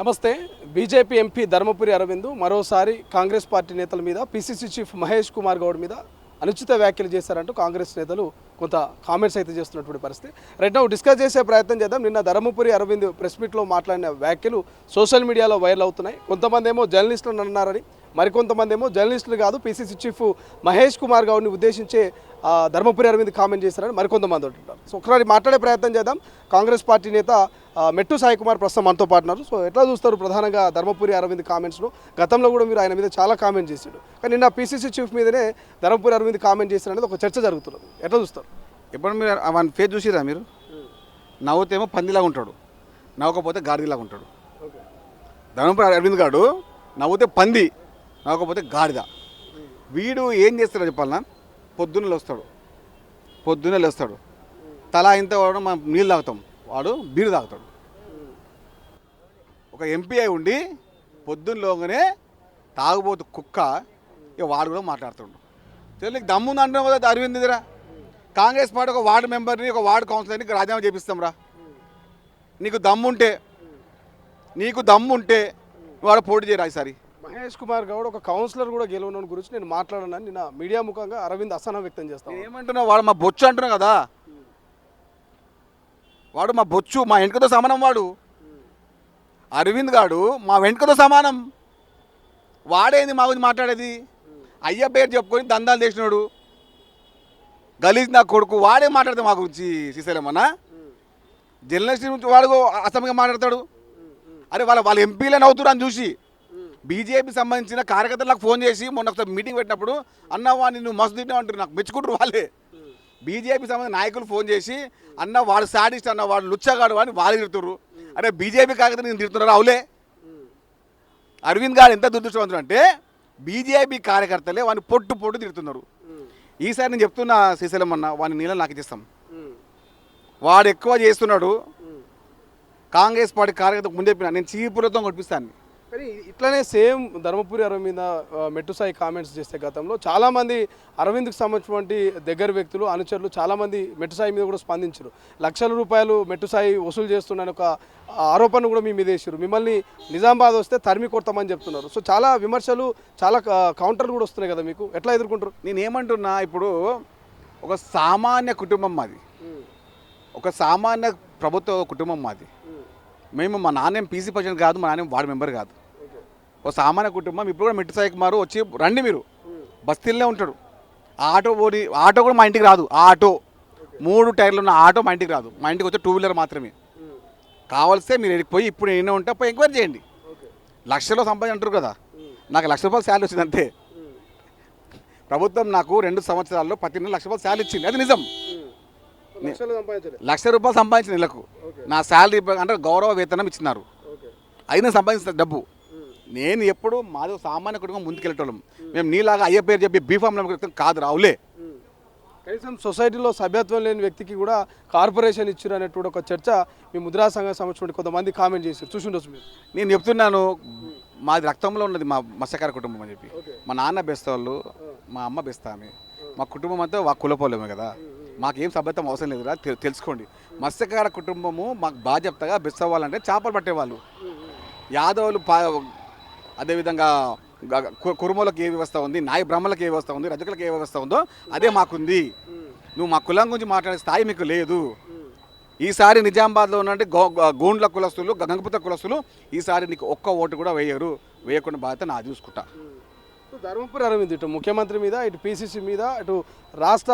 నమస్తే. BJP MP Dharmapuri Arvind మరోసారి Congress party నేతల మీద పిసిసి చీఫ్ మహేష్ కుమార్ గౌడ్ మీద అనుచిత వ్యాఖ్యలు చేశారంటూ కాంగ్రెస్ నేతలు కొంత కామెంట్స్ అయితే చేస్తున్నటువంటి పరిస్థితి. రైట్ నౌ డిస్కస్ చేసే ప్రయత్నం చేద్దాం. నిన్న ధర్మపురి అరవింద్ ప్రెస్ మీట్లో మాట్లాడిన వ్యాఖ్యలు సోషల్ మీడియాలో వైరల్ అవుతున్నాయి. కొంతమంది ఏమో జర్నలిస్టులను అన్నారని, మరికొంతమంది ఏమో జర్నలిస్టులు కాదు పిసిసి చీఫ్ మహేష్ కుమార్ గౌడ్ని ఉద్దేశించే ధర్మపురి అరవింద్ కామెంట్ చేశారని మరికొంతమంది అంటున్నారు. సో ఒకసారి మాట్లాడే ప్రయత్నం చేద్దాం. కాంగ్రెస్ పార్టీ నేత మెట్టు సాయి కుమార్ ప్రస్తుతం మనతో పాటున్నారు. సో ఎట్లా చూస్తారు ప్రధానంగా ధర్మపురి అరవింద్ కామెంట్స్ను? గతంలో కూడా మీరు ఆయన మీద చాలా కామెంట్ చేశాడు, కానీ నిన్న పిసిసి చీఫ్ మీదనే ధర్మపురి అరవింద్ కామెంట్ చేశారు అనేది ఒక చర్చ జరుగుతున్నది. ఎట్లా చూస్తారు? ఎప్పుడు మీరు అవన్నీ ఫేస్ చూసిరా? మీరు నవ్వుతేమో పందిలాగా ఉంటాడు, నవ్వకపోతే గాడిదలాగా ఉంటాడు. ధర్మపురి అరవింద్ గారు నవ్వుతే పంది, నవ్వకపోతే గాడిద. వీడు ఏం చేస్తాడో చెప్పాలన్నా, పొద్దున్నే లేస్తాడు, తలా ఇంత వాడు మనం నీళ్ళు తాగుతాం, వాడు బీరు తాగుతాడు. ఒక ఎంపీ అయి ఉండి పొద్దున్నలోగానే తాగుబోతు కుక్క, ఇక వాడు కూడా మాట్లాడుతుండు. నీకు దమ్ముంది అంటున్నావు కదా అరవింద్ దగ్గర. కాంగ్రెస్ పార్టీ ఒక వార్డు మెంబర్ని, ఒక వార్డు కౌన్సిలర్ని రాజీనామా చేపిస్తాం రా. నీకు దమ్ముంటే వాడు పోటీ చేయరా ఈసారి. మహేష్ కుమార్ గౌడ్ ఒక కౌన్సిలర్ కూడా గెలవడం గురించి నేను మాట్లాడానని నిన్న మీడియా ముఖంగా అరవింద్ అసహనం వ్యక్తం చేస్తాను. ఏమంటున్నావు? వాడు మా బొచ్చు అంటున్నావు కదా, వాడు మా బొచ్చు, మా వెనుకతో సమానం. వాడు అరవింద్ గాడు మా వెనుకతో సమానం. వాడేంది మా గురించి మాట్లాడేది? అయ్య పేరు చెప్పుకొని దందాలు చేసినాడు గలీజ్ నా కొడుకు. వాడే మాట్లాడితే మా గురించి శ్రీశైలమన్నా జర్నలిస్ట్ నుంచి వాడు అసమయంగా మాట్లాడతాడు. అరే వాళ్ళ ఎంపీలే నవ్వుతున్నారు అని చూసి బీజేపీ సంబంధించిన కార్యకర్తలకు ఫోన్ చేసి మొన్న ఒకసారి మీటింగ్ పెట్టినప్పుడు అన్నవా నిన్ను మస్తు తిట్టినా అంటారు, నాకు మెచ్చుకుంటారు వాళ్ళే. బీజేపీ సంబంధించిన నాయకులు ఫోన్ చేసి అన్న వాడు సాడిస్ట్, అన్న వాడు లుచ్చగాడు అని వాళ్ళు తిడుతున్నారు. అరే బీజేపీ కార్యకర్తలు నేను తిడుతున్నారు అవులే. అరవింద్ గారు ఎంత దురదృష్టవంతుడు అంటే బీజేపీ కార్యకర్తలే వాడిని పొట్టు తిడుతున్నారు. ఈసారి నేను చెప్తున్నా శ్రీశైలం అన్న, వాడిని నీళ్ళని నాకు ఇచ్చేస్తాం. వాడు ఎక్కువ చేస్తున్నాడు. కాంగ్రెస్ పార్టీ కార్యకర్తకు ముందే నేను చీపులతో కొట్టిస్తాను. కానీ ఇట్లనే సేమ్ ధర్మపురి అరవింద్ మీద మెట్టు సాయి కామెంట్స్ చేస్తే గతంలో చాలామంది అరవింద్కి సంబంధించినటువంటి దగ్గర వ్యక్తులు, అనుచరులు చాలామంది మెట్టు సాయి మీద కూడా స్పందించారు. లక్షల రూపాయలు మెట్టు సాయి వసూలు చేస్తున్నాను ఒక ఆరోపణ కూడా మీ మీద వేసారు. మిమ్మల్ని నిజామాబాద్ వస్తే తరిమి కొడతామని చెప్తున్నారు. సో చాలా విమర్శలు, చాలా కౌంటర్లు కూడా వస్తున్నాయి కదా, మీకు ఎట్లా ఎదుర్కొంటారు? నేను ఏమంటున్నా, ఇప్పుడు ఒక సామాన్య కుటుంబం మాది, ఒక సామాన్య ప్రభుత్వ కుటుంబం మాది. మేము మా నాన్నేం పీసీ పర్సన్ కాదు, మా నాన్నేం వార్డు మెంబర్ కాదు. ఒక సామాన్య కుటుంబం. ఇప్పుడు కూడా మెట్టు సాయి కుమారు వచ్చి రండి, మీరు బస్తీల్లో ఉంటాడు. ఆటో కూడా మా ఇంటికి రాదు. ఆ ఆటో 3 టైర్లు ఉన్న ఆటో మా ఇంటికి రాదు. మా ఇంటికి వచ్చే 2 వీలర్ మాత్రమే. కావాల్స్తే మీరు ఎక్కడికి పోయి ఇప్పుడు ఏమైనా ఉంటే పోయి ఎంక్వైరీ చేయండి. లక్షలో సంపాదించి అంటారు కదా, నాకు ₹1,00,000 శాలరీ వచ్చింది అంతే. ప్రభుత్వం నాకు 2 సంవత్సరాల్లో ప్రతి నెల ₹1,00,000 శాలరీ ఇచ్చింది, అది నిజం. ₹1,00,000 సంపాదించిన నెలకు నా శాలరీ అంటే గౌరవ వేతనం ఇచ్చినారు. అయినా సంపాదించిన డబ్బు. నేను ఎప్పుడు మాది సామాన్య కుటుంబం ముందుకెళ్ళటం. మేము నీలాగా అయ్యే పేరు చెప్పి బీఫామ్ కాదు రావులే. కనీసం సొసైటీలో సభ్యత్వం లేని వ్యక్తికి కూడా కార్పొరేషన్ ఇచ్చారు అనేటువంటి ఒక చర్చ మీ ముద్రా సంఘం సంబంధించిన కొంతమంది కామెంట్ చేశారు, చూసిండొచ్చు మీరు. నేను చెప్తున్నాను, మాది రక్తంలో ఉన్నది మా మత్స్యకార కుటుంబం అని చెప్పి. మా నాన్న బెస్తవాళ్ళు, మా అమ్మ బెస్తామే, మా కుటుంబం అంతా కులపోలేమే కదా, మాకేం సభ్యత్వం అవసరం లేదురా, తెలుసుకోండి. మత్స్యకార కుటుంబము మాకు బాధ్యతగా బెస్తవాళ్ళంటే చేపలు పట్టేవాళ్ళు. యాదవులు అదేవిధంగా కురుమలకు ఏ వ్యవస్థ ఉంది, నాయ బ్రాహ్మణులకు ఏ వ్యవస్థ ఉంది, రజకులకు ఏ వ్యవస్థ ఉందో అదే మాకుంది. నువ్వు మా కులం గురించి మాట్లాడే స్థాయి మీకు లేదు. ఈసారి నిజామాబాద్లో ఉన్నట్టు గోండ్ల కులస్తులు, గంగపుత్ర కులస్తులు ఈసారి నీకు ఒక్క ఓటు కూడా వేయకుండా బాధ్యత నా చూసుకుంటా. ధర్మపురి అరవింద్ ఇటు ముఖ్యమంత్రి మీద, ఇటు పిసిసి మీద, ఇటు రాష్ట్ర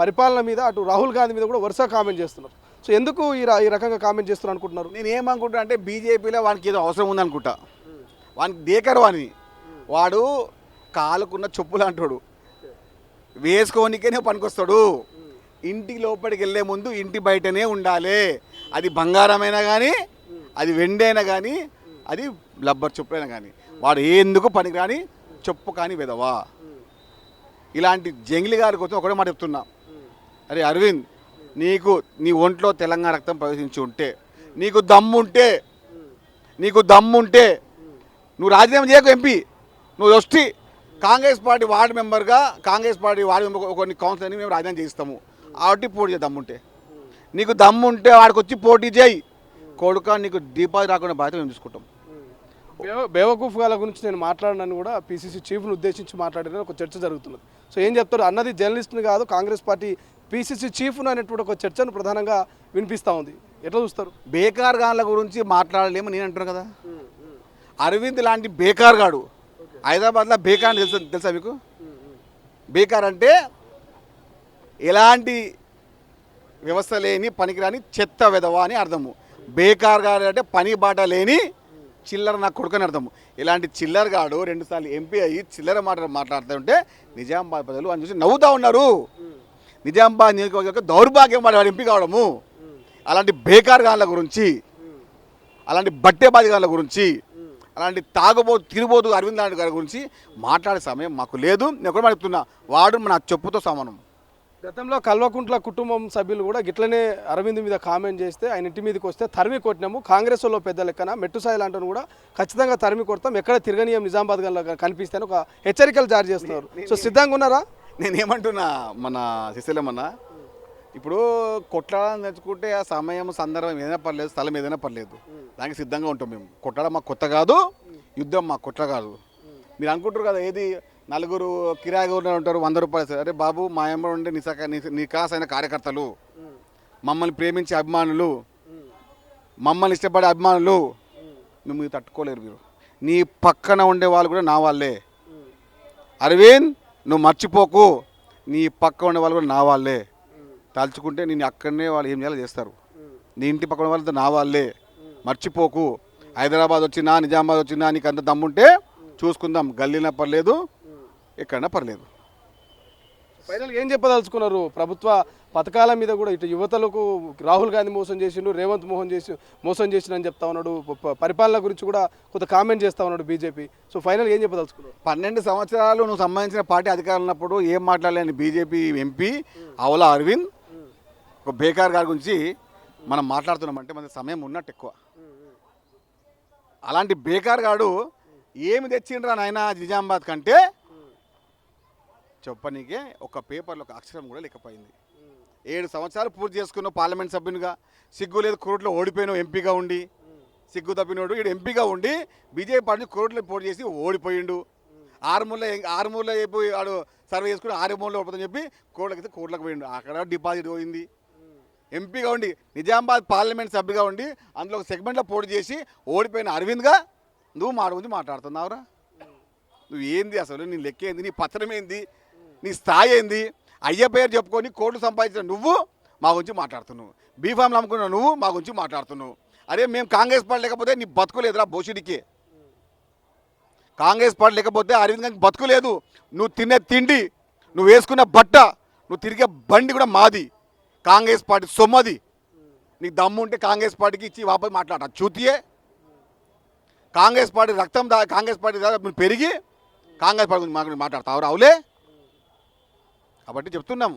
పరిపాలన మీద, అటు రాహుల్ గాంధీ మీద కూడా వరుస కామెంట్ చేస్తున్నారు. సో ఎందుకు ఈ రకంగా కామెంట్ చేస్తున్నారు అనుకుంటున్నారు? నేను ఏమనుకుంటున్నా అంటే బీజేపీలో వానికి ఏదో అవసరం ఉందనుకుంటా. వానికి దేకరు అని, వాడు కాలుకున్న చెప్పులు అంటాడు, వేసుకోనికేనే పనికొస్తాడు. ఇంటికి లోపలికి వెళ్ళే ముందు ఇంటి బయటనే ఉండాలి. అది బంగారమైనా కానీ, అది వెండైనా కానీ, అది లబ్బర్ చెప్పులైనా కానీ, వాడు ఎందుకు పనికిరాని చెప్పు కానీ వెదవా. ఇలాంటి జంగిలి గారి కోసం ఒకటే మాట చెప్తున్నా, అరే అరవింద్, నీ ఒంట్లో తెలంగాణ రక్తం ప్రవేశించి ఉంటే, నీకు దమ్ముంటే నువ్వు రాజీనామా చేయకు ఎంపీ. నువ్వు వచ్చి కాంగ్రెస్ పార్టీ వార్డు మెంబర్గా, కాంగ్రెస్ పార్టీ వార్డు మెంబర్ కొన్ని కౌన్సిలర్ని మేము రాజీనామా చేయిస్తాము. ఆవిటి పోటీ చేయ దమ్ముంటే, నీకు దమ్ముంటే వాడికి వచ్చి పోటీ చేయి. కొడుక నీకు దీపావళి రాకుండా బాధ్యత మేము చూసుకుంటాం. బేవకూఫ్ గాల గురించి నేను మాట్లాడినని కూడా పీసీసీ చీఫ్ను ఉద్దేశించి మాట్లాడిన ఒక చర్చ జరుగుతున్నది. సో ఏం చెప్తారు అన్నది జర్నలిస్ట్ని కాదు కాంగ్రెస్ పార్టీ పీసీసీ చీఫ్ను అనేటువంటి ఒక చర్చను ప్రధానంగా వినిపిస్తూ ఉంది. ఎట్లా చూస్తారు? బేకార్ గాన్ల గురించి మాట్లాడలేము నేను అంటున్నాను కదా. అరవింద్ లాంటి బేకార్ గాడు హైదరాబాద్లో బేకార్ అని తెలుసా మీకు? బేకార్ అంటే ఎలాంటి వ్యవస్థ లేని పనికిరాని చెత్త వెధవ అని అర్థము. బేకార్ గారు అంటే పని బాట లేని చిల్లర నా కొడుకని అర్థము. ఇలాంటి చిల్లర గాడు 2 సార్లు ఎంపీ అయ్యి చిల్లర మాట్లాడుతుంటే నిజామాబాద్ ప్రజలు అని చూసి నవ్వుతూ ఉన్నారు. నిజామాబాద్ నియోజకవర్గ దౌర్భాగ్యం వాడు ఎంపీ కావడము. అలాంటి బేకార్ గాన్ల గురించి, అలాంటి బట్టేబాజీ గాన్ల గురించి, అలాంటి తిరుగుబోతు అరవింద్ లాంటి గారి గురించి మాట్లాడే సమయం మాకు లేదు. నేను ఒకటి చెప్తున్నా, వాడు నా చెప్పుతో సమానం. గతంలో కల్వకుంట్ల కుటుంబం సభ్యులు కూడా గిట్లనే అరవింద్ మీద కామెంట్ చేస్తే ఆయన ఇంటి మీదకి వస్తే తరిమి కొట్టినాము, కాంగ్రెస్ వాళ్ళు పెద్ద లెక్కన మెట్టుసాయి లాంటి కూడా ఖచ్చితంగా తరిమి కొడతాం, ఎక్కడ తిరగనీయం నిజామాబాద్ గల్లో కనిపిస్తే ఒక హెచ్చరికలు జారీ చేస్తున్నారు. సో సిద్ధంగా ఉన్నారా? నేనేమంటున్నా మన శశిలమన్న, ఇప్పుడు కొట్లాడని తెచ్చుకుంటే ఆ సమయం సందర్భం ఏదైనా పర్లేదు, స్థలం ఏదైనా పర్లేదు, దానికి సిద్ధంగా ఉంటాం మేము. కొట్లాడ మాకు కొత్త కాదు, యుద్ధం మాకు కొత్త కాదు. మీరు అనుకుంటారు కదా ఏది నలుగురు కిరాయిగా ఉంటారు 100 రూపాయలు. అరే బాబు మా అమ్మ ఉండే నికాసైన కార్యకర్తలు, మమ్మల్ని ప్రేమించే అభిమానులు, మమ్మల్ని ఇష్టపడే అభిమానులు, మీరు తట్టుకోలేరు. మీరు నీ పక్కన ఉండే వాళ్ళు కూడా నా వాళ్ళే. అరవింద్ నువ్వు మర్చిపోకు, నీ పక్క ఉండే వాళ్ళు కూడా నా వాళ్ళే. తలుచుకుంటే నేను అక్కడనే వాళ్ళు ఏం చేయాలో చేస్తారు. నీ ఇంటి పక్కన వాళ్ళతో నా వాళ్ళే, మర్చిపోకు. హైదరాబాద్ వచ్చినా నిజామాబాద్ వచ్చినా నీకు అంత దమ్ముంటే చూసుకుందాం, గల్లీనా పర్లేదు, ఎక్కడైనా పర్లేదు. ఫైనల్ ఏం చెప్పదలుచుకున్నారు? ప్రభుత్వ పథకాల మీద కూడా ఇటు యువతలకు రాహుల్ గాంధీ మోసం చేసిండు, రేవంత్ మోసం చేసిండు అని చెప్తా ఉన్నాడు. పరిపాలన గురించి కూడా కొంత కామెంట్ చేస్తా ఉన్నాడు బీజేపీ. సో ఫైనల్ ఏం చెప్పదలుచుకున్నారు? 12 సంవత్సరాలు నువ్వు సంబంధించిన పార్టీ అధికారులు ఉన్నప్పుడు ఏం మాట్లాడలేని బీజేపీ ఎంపీ అవలా అరవింద్ ఒక బేకార్ గారి గురించి మనం మాట్లాడుతున్నామంటే మన సమయం ఉన్నట్టు ఎక్కువ. అలాంటి బేకార్ గాడు ఏమి తెచ్చిండ్రా నాయన నిజామాబాద్ కంటే చెప్పనీకే ఒక పేపర్లో ఒక అక్షరం కూడా లేకపోయింది. 7 సంవత్సరాలు పూర్తి చేసుకున్నావు పార్లమెంట్ సభ్యునిగా, సిగ్గు లేదు, కోర్టులో ఓడిపోయినావు ఎంపీగా ఉండి. సిగ్గు తప్పినోడు ఈడు ఎంపీగా ఉండి బీజేపీ పార్టీ కోర్టులో పోటీ చేసి ఓడిపోయిండు. 6 మూలలో అయిపోయి ఆడు సర్వే చేసుకుని 6 మూలలో ఓడిపోతుందని చెప్పి కోర్టులకు పోయిండు. అక్కడ డిపాజిట్ పోయింది. ఎంపీగా ఉండి నిజామాబాద్ పార్లమెంట్ సభ్యుగా ఉండి అందులో ఒక సెగ్మెంట్లో పోటీ చేసి ఓడిపోయిన అరవింద్గా నువ్వు మాట గురించి మాట్లాడుతున్నావురా? నువ్వు ఏంది అసలు? నీ లెక్క ఏంది? నీ పత్రం ఏంది? నీ స్థాయి ఏంది? అయ్య పేరు చెప్పుకొని కోట్లు సంపాదించిన నువ్వు మా గురించి మాట్లాడుతున్నావు. బీఫామ్లు అమ్ముకున్న నువ్వు మా గురించి మాట్లాడుతున్నావు. అరే మేము కాంగ్రెస్ పార్టీ లేకపోతే నీ బతుకులేదురా బోషిడికి. కాంగ్రెస్ పార్టీ లేకపోతే అరవింద్ గారికి బతుకులేదు. నువ్వు తినే తిండి, నువ్వు వేసుకున్న బట్ట, నువ్వు తిరిగే బండి కూడా మాది. కాంగ్రెస్ పార్టీ సొమ్మది. నీకు దమ్ము ఉంటే కాంగ్రెస్ పార్టీకి ఇచ్చి వాపస్ మాట్లాడ చూతియే. కాంగ్రెస్ పార్టీ రక్తం కాంగ్రెస్ పార్టీ పెరిగి కాంగ్రెస్ పార్టీ గురించి మాట్లాడతావు రావులే. కాబట్టి చెప్తున్నాము,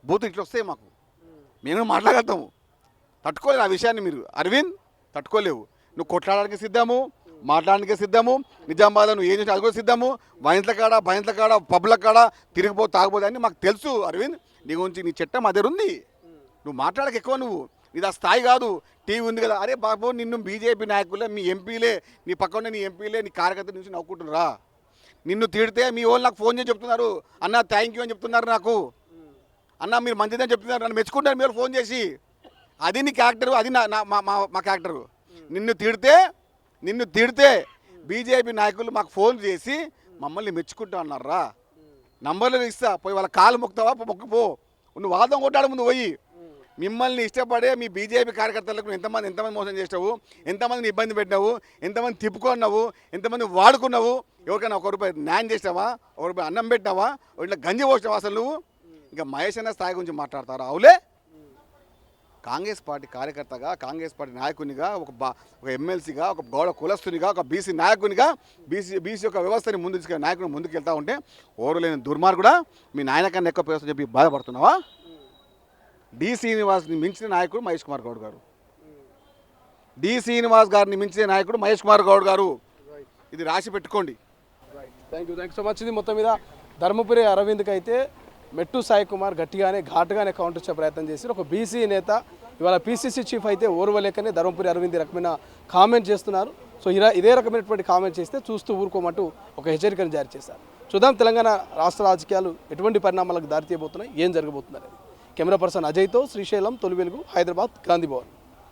బూతులు ఇట్లా వస్తాయి మాకు, మేము మాట్లాడగలుగుతాము. తట్టుకోలేరు ఆ విషయాన్ని మీరు అరవింద్, తట్టుకోలేవు. నువ్వు కొట్లాడడానికి సిద్ధము, మాట్లాడడానికి సిద్ధము. నిజామాబాద్ నువ్వు ఏం చేసినా అది కూడా సిద్ధము. భయంట్ల కాడ పబ్ల కాడ తాగబోతే అని మాకు తెలుసు అరవింద్. నీ గురించి నీ చట్టం అదే ఉంది. నువ్వు మాట్లాడక ఎక్కువ, నువ్వు ఇది ఆ స్థాయి కాదు. టీవీ ఉంది కదా, అరే బాబు నిన్ను బీజేపీ నాయకులే, మీ ఎంపీలే, నీ పక్కన నీ ఎంపీలే, నీ కార్యకర్తల నుంచి నవ్వుకుంటున్నారా? నిన్ను తిడితే మీ వాళ్ళు నాకు ఫోన్ చేసి చెప్తున్నారు, అన్న థ్యాంక్ యూ అని చెప్తున్నారు నాకు, అన్న మీరు మంచిదని చెప్తున్నారు, నన్ను మెచ్చుకుంటారు మీరు ఫోన్ చేసి. అది నీ క్యారెక్టరు, అది మా క్యారెక్టరు. నిన్ను తిడితే బీజేపీ నాయకులు మాకు ఫోన్ చేసి మమ్మల్ని మెచ్చుకుంటా అన్నారా? నంబర్లు ఇస్తా, పోయి వాళ్ళ కాలు మొక్కుతావా? మొక్కుపో. నువ్వు వాదం కొట్టాడు ముందు పోయి. మిమ్మల్ని ఇష్టపడే మీ బీజేపీ కార్యకర్తలకు ఎంతమంది మోసం చేసినావు, ఎంతమందిని ఇబ్బంది పెట్టినావు, ఎంతమంది తిప్పుకున్నావు, ఎంతమంది వాడుకున్నావు. ఎవరికైనా ₹1 న్యాయం చేసినావా? ₹1 అన్నం పెట్టినావా? ఇట్లా గంజి పోసినావా? అసలు నువ్వు ఇంకా మహేష్ అన్న స్థాయి గురించి మాట్లాడతారా? అవులే. కాంగ్రెస్ పార్టీ కార్యకర్తగా, కాంగ్రెస్ పార్టీ నాయకునిగా, ఒక ఎమ్మెల్సీగా, ఒక గౌడ కులస్తునిగా, ఒక బీసీ నాయకునిగా, బీసీ యొక్క వ్యవస్థని ముందు తీసుకెళ్ళి నాయకుని ముందుకు వెళ్తూ ఉంటే ఓరలేని దుర్మార్గుడా మీ నాయన కన్నా ఎక్కువ పేరు చెప్పి బాధపడుతున్నావా? డి శ్రీనివాస్ని మించిన నాయకుడు మహేష్ కుమార్ గౌడ్ గారు. డి శ్రీనివాస్ గారిని మించిన నాయకుడు మహేష్ కుమార్ గౌడ్ గారు. ఇది రాసి పెట్టుకోండి. Thank you so much. ఇది మొత్తం మీద ధర్మపురి అరవింద్కి అయితే మెట్టు సాయి కుమార్ గట్టిగానే ఘాటుగానే కౌంటర్ ఇచ్చే ప్రయత్నం చేసి ఒక బీసీ నేత ఇవాళ పీసీసీ చీఫ్ అయితే ఓర్వలేకనే ధర్మపురి అరవింద్ ఈ రకమైన కామెంట్ చేస్తున్నారు. సో ఇదే రకమైనటువంటి కామెంట్ చేస్తే చూస్తూ ఊరుకోమంటూ ఒక హెచ్చరికను జారీ చేశారు. చూద్దాం తెలంగాణ రాష్ట్ర రాజకీయాలు ఎటువంటి పరిణామాలకు దారితీయబోతున్నాయి, ఏం జరగబోతున్నారు. కెమెరా పర్సన్ అజయ్తో శ్రీశైలం, తొలి వెలుగు, హైదరాబాద్, గాంధీ భవన్.